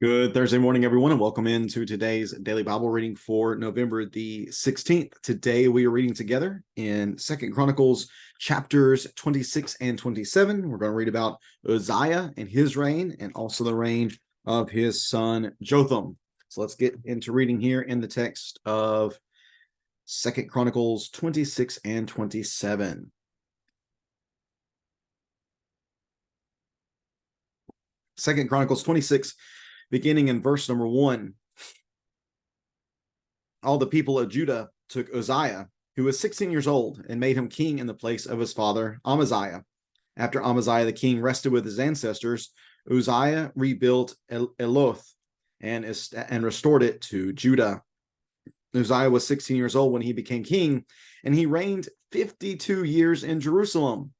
Good Thursday morning, everyone, and welcome into today's daily Bible reading for November the 16th. Today we are reading together in Second Chronicles chapters 26 and 27. We're going to read about Uzziah and his reign and also the reign of his son Jotham. So let's get into reading here in the text of Second Chronicles 26 and 27. Second Chronicles 26, beginning in verse number 1. All the people of Judah took Uzziah, who was 16 years old, and made him king in the place of his father Amaziah. After Amaziah the king rested with his ancestors, Uzziah rebuilt Eloth and restored it to Judah. Uzziah was 16 years old when he became king, and he reigned 52 years in Jerusalem.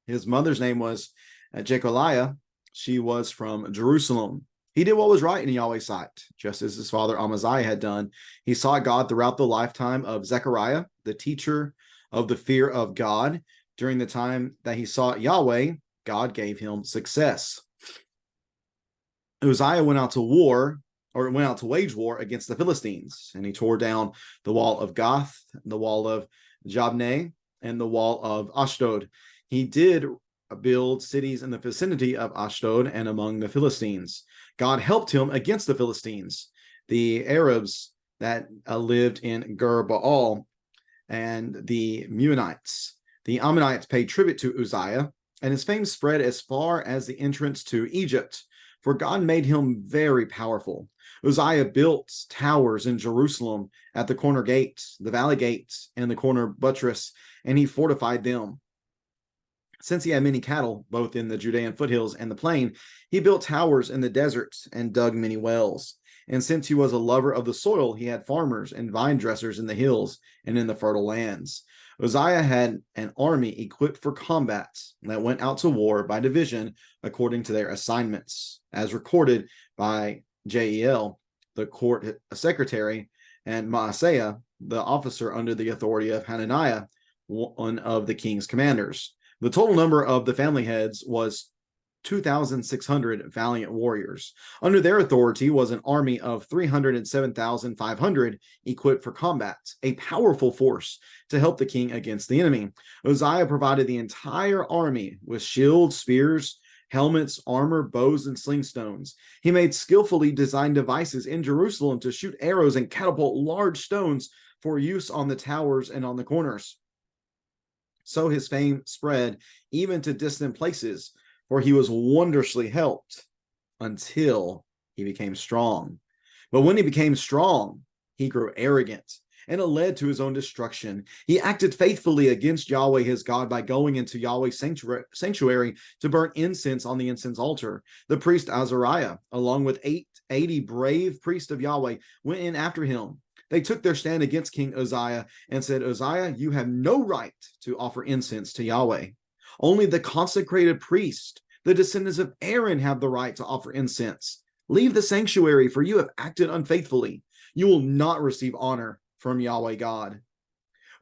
His mother's name was Jecholiah. She was from Jerusalem. He did what was right in Yahweh's sight, just as his father Amaziah had done. He sought God throughout the lifetime of Zechariah, the teacher of the fear of God. During the time that he sought Yahweh, God gave him success. Uzziah went out to wage war against the Philistines, and he tore down the wall of Gath, the wall of Jabneh, and the wall of Ashdod. He did build cities in the vicinity of Ashdod and among the Philistines. God helped him against the Philistines, the Arabs that lived in Gur Baal, and the Meunites. The Ammonites paid tribute to Uzziah, and his fame spread as far as the entrance to Egypt, for God made him very powerful. Uzziah built towers in Jerusalem at the corner gate, the valley gate, and the corner buttress, and he fortified them. Since he had many cattle, both in the Judean foothills and the plain, he built towers in the deserts and dug many wells. And since he was a lover of the soil, he had farmers and vine dressers in the hills and in the fertile lands. Uzziah had an army equipped for combat that went out to war by division according to their assignments, as recorded by Jeiel, the court secretary, and Maaseiah, the officer under the authority of Hananiah, one of the king's commanders. The total number of the family heads was 2,600 valiant warriors. Under their authority was an army of 307,500 equipped for combat, a powerful force to help the king against the enemy. Uzziah provided the entire army with shields, spears, helmets, armor, bows, and sling stones. He made skillfully designed devices in Jerusalem to shoot arrows and catapult large stones for use on the towers and on the corners. So his fame spread even to distant places, for he was wondrously helped until he became strong. But when he became strong, he grew arrogant, and it led to his own destruction. He acted faithfully against Yahweh his God by going into Yahweh's sanctuary to burn incense on the incense altar. The priest Azariah, along with 80 brave priests of Yahweh, went in after him. They took their stand against King Uzziah and said, Uzziah, you have no right to offer incense to Yahweh. Only the consecrated priest, the descendants of Aaron, have the right to offer incense. Leave the sanctuary, for you have acted unfaithfully. You will not receive honor from Yahweh God.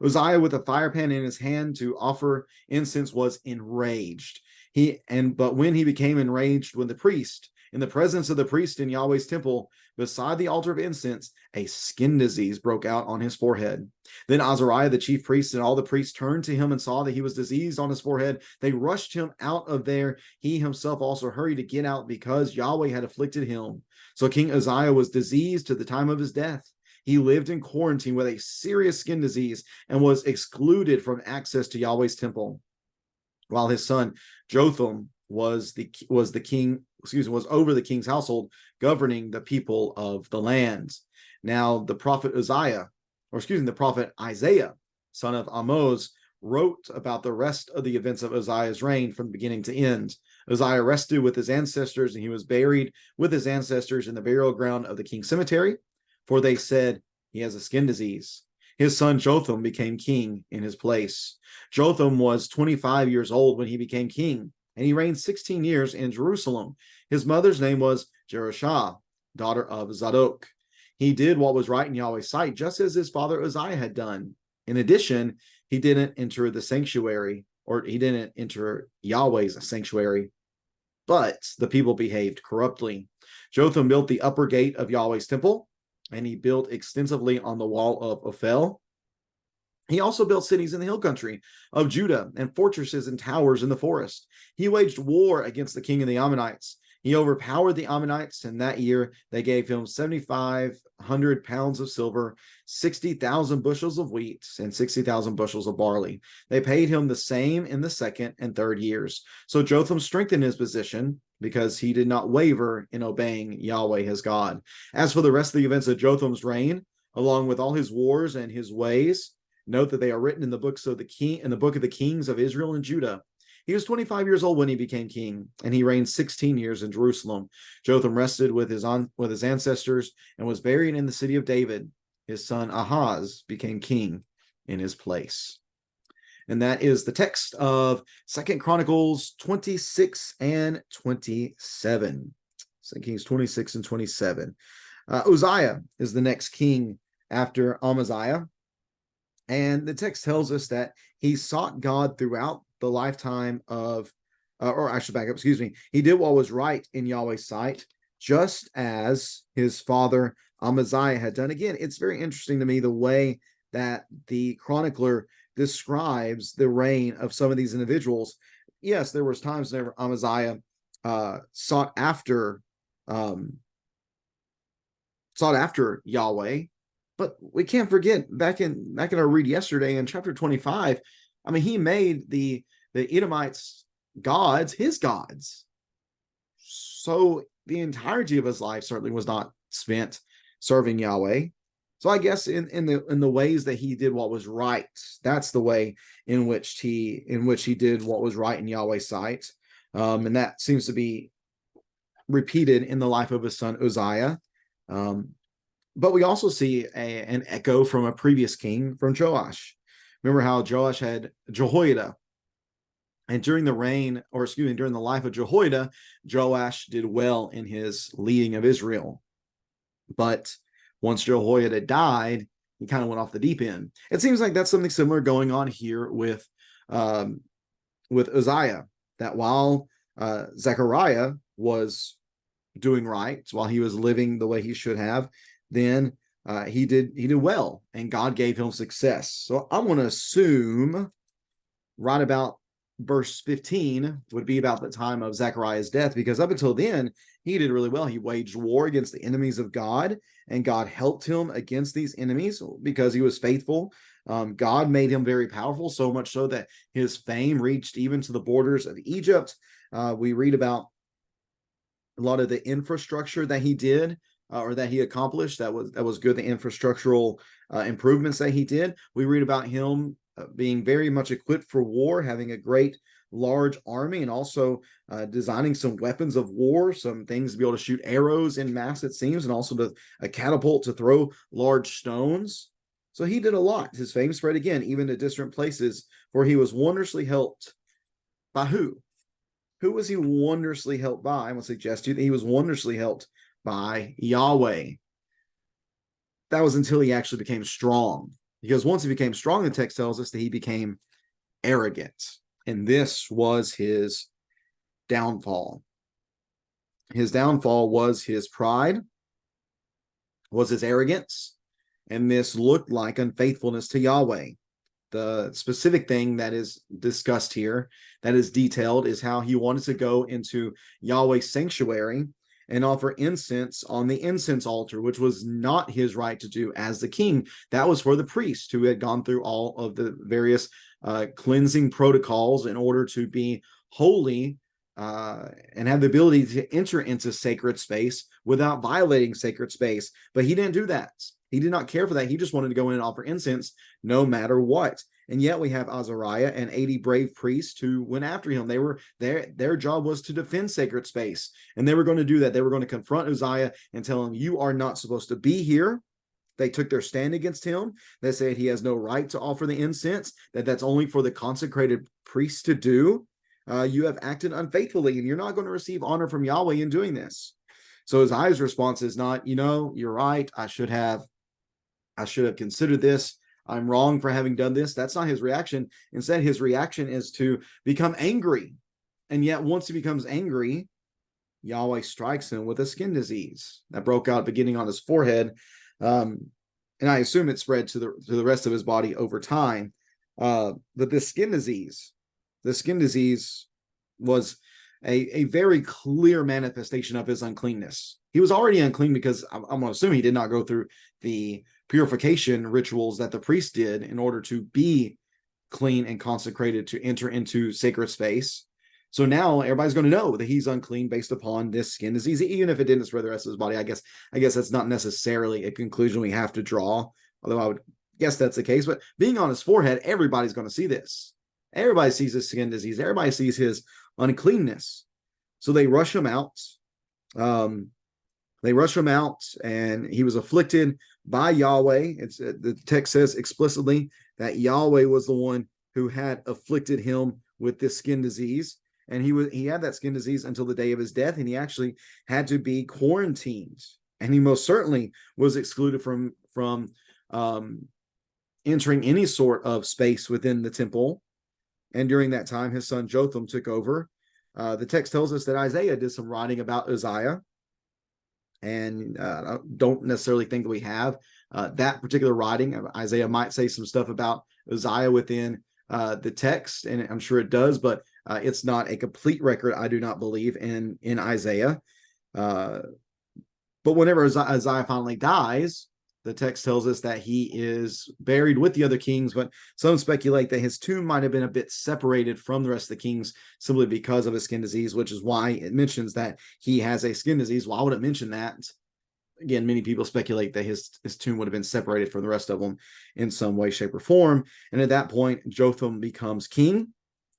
Uzziah, with a fire pan in his hand to offer incense, was enraged. But when he became enraged with the priest, in the presence of the priest in Yahweh's temple, beside the altar of incense, a skin disease broke out on his forehead. Then Azariah, the chief priest, and all the priests turned to him and saw that he was diseased on his forehead. They rushed him out of there. He himself also hurried to get out because Yahweh had afflicted him. So King Uzziah was diseased to the time of his death. He lived in quarantine with a serious skin disease and was excluded from access to Yahweh's temple, while his son Jotham was over the king's household, governing the people of the land. Now the prophet Isaiah, son of Amoz, wrote about the rest of the events of Uzziah's reign from beginning to end. Uzziah rested with his ancestors, and he was buried with his ancestors in the burial ground of the king's cemetery, for they said he has a skin disease. His son Jotham became king in his place. Jotham was 25 years old when he became king, and he reigned 16 years in Jerusalem. His mother's name was Jerushah, daughter of Zadok. He did what was right in Yahweh's sight, just as his father Uzziah had done. In addition, he didn't enter the sanctuary, or he didn't enter Yahweh's sanctuary. but the people behaved corruptly. Jotham built the upper gate of Yahweh's temple, and he built extensively on the wall of Ophel. He also built cities in the hill country of Judah and fortresses and towers in the forest. He waged war against the king of the Ammonites. He overpowered the Ammonites, and that year they gave him 7,500 pounds of silver, 60,000 bushels of wheat, and 60,000 bushels of barley. They paid him the same in the second and third years. So Jotham strengthened his position because he did not waver in obeying Yahweh his God. As for the rest of the events of Jotham's reign, along with all his wars and his ways, note that they are written in the book of the kings of Israel and Judah. He was 25 years old when he became king, and he reigned 16 years in Jerusalem. Jotham rested with his ancestors and was buried in the city of David. His son Ahaz became king in his place. And that is the text of 2 Chronicles 26 and 27. 2 Kings 26 and 27. Uzziah is the next king after Amaziah. And the text tells us that he sought God throughout the lifetime of, or I should back up, excuse me. He did what was right in Yahweh's sight, just as his father Amaziah had done. Again, it's very interesting to me the way that the chronicler describes the reign of some of these individuals. Yes, there was times whenever Amaziah sought after Yahweh, but we can't forget back in our read yesterday in chapter 25. I mean, he made the Edomites gods his gods. So the entirety of his life certainly was not spent serving Yahweh. So I guess in the ways that he did what was right, that's the way in which he did what was right in Yahweh's sight, and that seems to be repeated in the life of his son Uzziah. But we also see an echo from a previous king, from Joash. Remember how Joash had Jehoiada, and during the life of Jehoiada, Joash did well in his leading of Israel. But once Jehoiada died, he kind of went off the deep end. It seems like that's something similar going on here with Uzziah, that while Zechariah was doing right, while he was living the way he should have, then he did well, and God gave him success. So I'm going to assume right about verse 15 would be about the time of Zechariah's death, because up until then, he did really well. He waged war against the enemies of God, and God helped him against these enemies because he was faithful. God made him very powerful, so much so that his fame reached even to the borders of Egypt. We read about a lot of the infrastructure that he did, or that he accomplished. That was good. The infrastructural improvements that he did. We read about him being very much equipped for war, having a great large army, and also designing some weapons of war, some things to be able to shoot arrows in mass, it seems, and also a catapult to throw large stones. So he did a lot. His fame spread again, even to distant places, for he was wondrously helped by who? Who was he wondrously helped by? I will suggest to you that he was wondrously helped by Yahweh. That was until he actually became strong. Because once he became strong, the text tells us that he became arrogant. And this was his downfall. His downfall was his pride, was his arrogance, and this looked like unfaithfulness to Yahweh. The specific thing that is discussed here, that is detailed, is how he wanted to go into Yahweh's sanctuary and offer incense on the incense altar, which was not his right to do as the king. That was for the priest who had gone through all of the various cleansing protocols in order to be holy and have the ability to enter into sacred space without violating sacred space. But he didn't do that. He did not care for that. He just wanted to go in and offer incense no matter what. And yet we have Azariah and 80 brave priests who went after him. They were their job was to defend sacred space. And they were going to do that. They were going to confront Uzziah and tell him, you are not supposed to be here. They took their stand against him. They said he has no right to offer the incense, that's only for the consecrated priests to do. You have acted unfaithfully, and you're not going to receive honor from Yahweh in doing this. So Uzziah's response is not, you're right. I should have considered this. I'm wrong for having done this. That's not his reaction. Instead, his reaction is to become angry. And yet once he becomes angry, Yahweh strikes him with a skin disease that broke out beginning on his forehead. And I assume it spread to the rest of his body over time. But this skin disease was a very clear manifestation of his uncleanness. He was already unclean because I'm going to assume he did not go through the purification rituals that the priest did in order to be clean and consecrated to enter into sacred space. So now everybody's going to know that he's unclean based upon this skin disease, even if it didn't spread the rest of his body. I guess that's not necessarily a conclusion we have to draw, although I would guess that's the case. But being on his forehead, everybody's going to see this. Everybody sees his skin disease. Everybody sees his uncleanness. So they rush him out. And he was afflicted by Yahweh. The text says explicitly that Yahweh was the one who had afflicted him with this skin disease. And he had that skin disease until the day of his death, and he actually had to be quarantined. And he most certainly was excluded from entering any sort of space within the temple. And during that time, his son Jotham took over. The text tells us that Isaiah did some writing about Uzziah. And I don't necessarily think that we have that particular writing. Isaiah might say some stuff about Uzziah within the text, and I'm sure it does, but it's not a complete record, I do not believe, in Isaiah. But whenever Isaiah finally dies, the text tells us that he is buried with the other kings, but some speculate that his tomb might have been a bit separated from the rest of the kings simply because of his skin disease, which is why it mentions that he has a skin disease. Why would it mention that? Again, many people speculate that his tomb would have been separated from the rest of them in some way, shape, or form. And at that point, Jotham becomes king,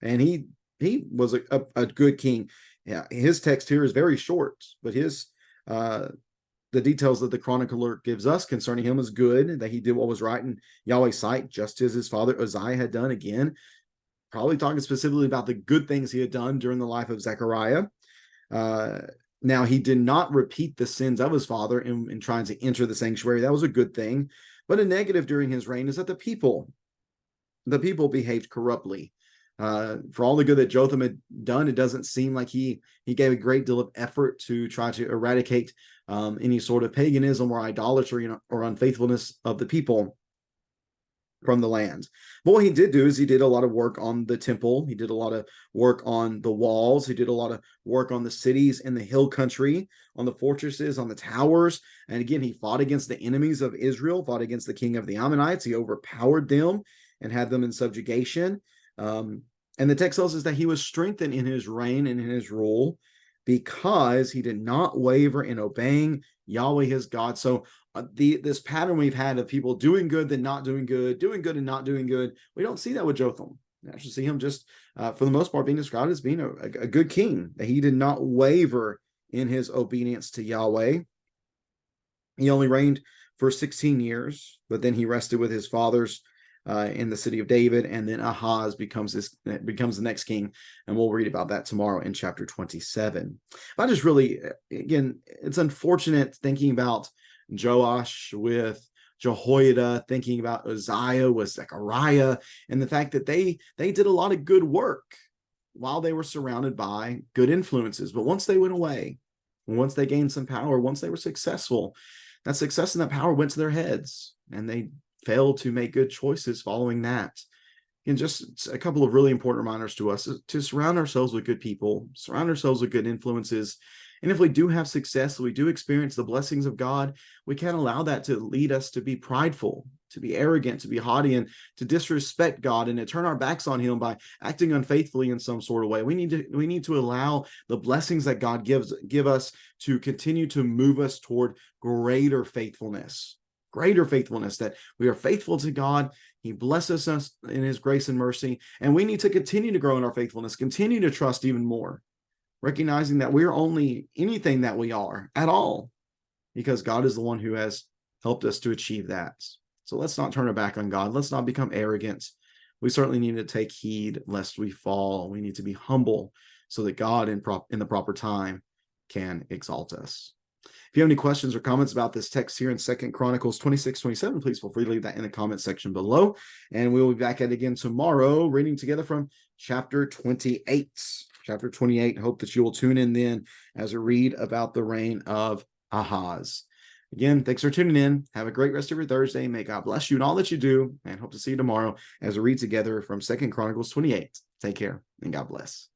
and he was a good king. Yeah, his text here is very short, but the details that the chronicler gives us concerning him is good, that he did what was right in Yahweh's sight, just as his father Uzziah had done. Again, probably talking specifically about the good things he had done during the life of Zechariah. Now, he did not repeat the sins of his father in trying to enter the sanctuary. That was a good thing. But a negative during his reign is that the people behaved corruptly. For all the good that Jotham had done, it doesn't seem like he gave a great deal of effort to try to eradicate any sort of paganism or idolatry or unfaithfulness of the people from the land. But what he did do is he did a lot of work on the temple. He did a lot of work on the walls. He did a lot of work on the cities in the hill country, on the fortresses, on the towers. And again, he fought against the enemies of Israel, fought against the king of the Ammonites. He overpowered them and had them in subjugation. And the text tells us that he was strengthened in his reign and in his rule because he did not waver in obeying Yahweh his God. So this pattern we've had of people doing good then not doing good and not doing good, we don't see that with Jotham. We actually see him just, for the most part, being described as being a good king, that he did not waver in his obedience to Yahweh. He only reigned for 16 years, but then he rested with his fathers in the city of David, and then Ahaz becomes the next king, and we'll read about that tomorrow in chapter 27. But I just really, again, it's unfortunate thinking about Joash with Jehoiada, thinking about Uzziah with Zechariah, and the fact that they did a lot of good work while they were surrounded by good influences. But once they went away, once they gained some power, once they were successful, that success and that power went to their heads, and they failed to make good choices following that. And just a couple of really important reminders to us to surround ourselves with good people, surround ourselves with good influences. And if we do have success, we do experience the blessings of God, we can't allow that to lead us to be prideful, to be arrogant, to be haughty, and to disrespect God and to turn our backs on him by acting unfaithfully in some sort of way. We need to allow the blessings that God give us to continue to move us toward greater faithfulness, that we are faithful to God. He blesses us in his grace and mercy, and we need to continue to grow in our faithfulness, continue to trust even more, recognizing that we're only anything that we are at all because God is the one who has helped us to achieve that. So let's not turn our back on God. Let's not become arrogant. We certainly need to take heed lest we fall. We need to be humble so that God in the proper time can exalt us. If you have any questions or comments about this text here in 2 Chronicles 26-27, please feel free to leave that in the comment section below. And we'll be back at it again tomorrow, reading together from chapter 28. chapter 28. Hope that you will tune in then as we read about the reign of Ahaz. Again, thanks for tuning in. Have a great rest of your Thursday. May God bless you in all that you do, and hope to see you tomorrow as we read together from 2 Chronicles 28. Take care, and God bless.